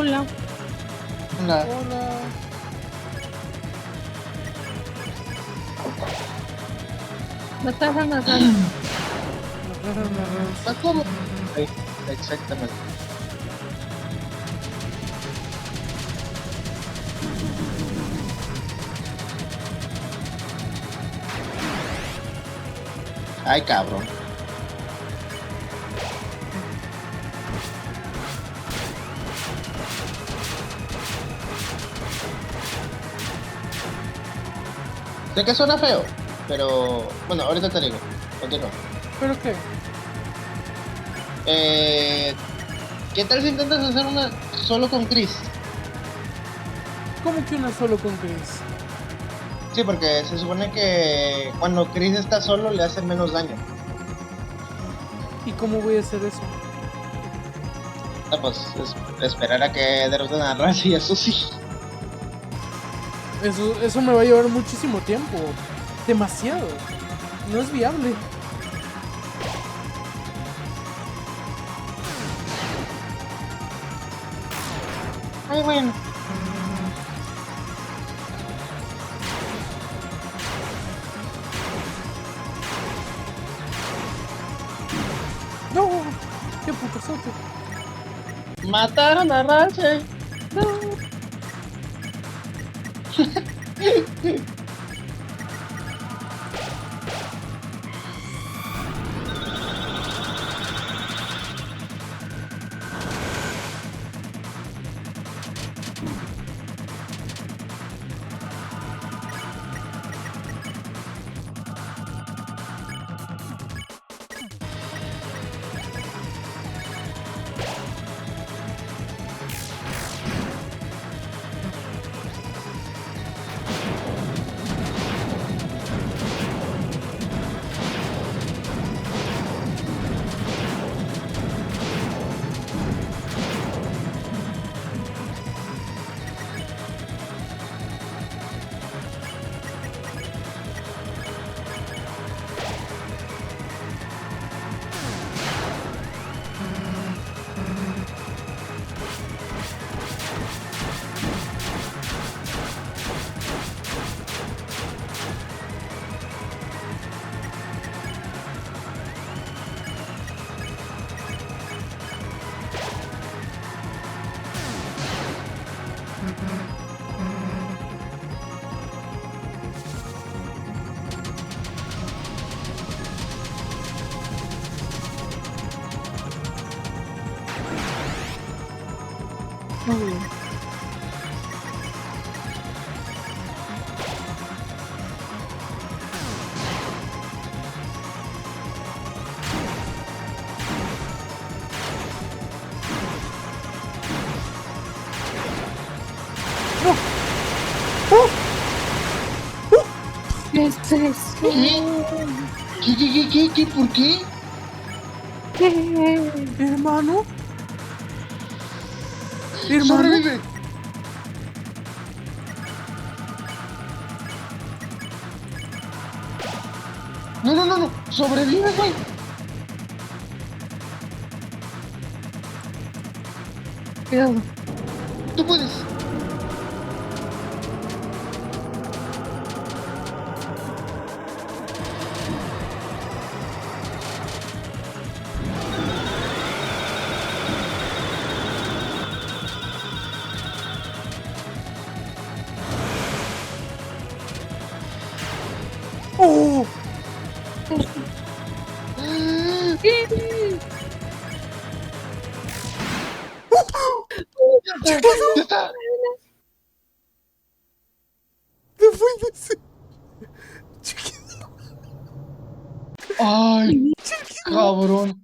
Hola. Hola. Hola. Matar a Narrar. ¿Más cómo? Sí, exactamente. Ay, cabrón. Sé que suena feo, pero bueno, ahorita te digo. Continúa. ¿Pero qué? Eh, ¿Qué tal si intentas hacer una solo con Chris? ¿Cómo que una solo con Chris? Sí, porque se supone que cuando Chris está solo le hace menos daño. ¿Y cómo voy a hacer eso? Ah, pues esperar a que derroten a Raz y eso sí. Eso me va a llevar muchísimo tiempo. Demasiado. No es viable. Ay, bueno. ¡No! ¡Qué putazote! Mataron a Raz. No. Muy bien. ¿Qué es eso? ¿Qué? ¿Por qué? ¿Qué? ¿Hermano? ¿Hermano? ¡Sobrevive! No. ¡Sobrevive, güey! Cuidado. ¡Tú puedes! ¡Oh! ¡Ya está! ¡No puede ser! ¡Ay, cabrón!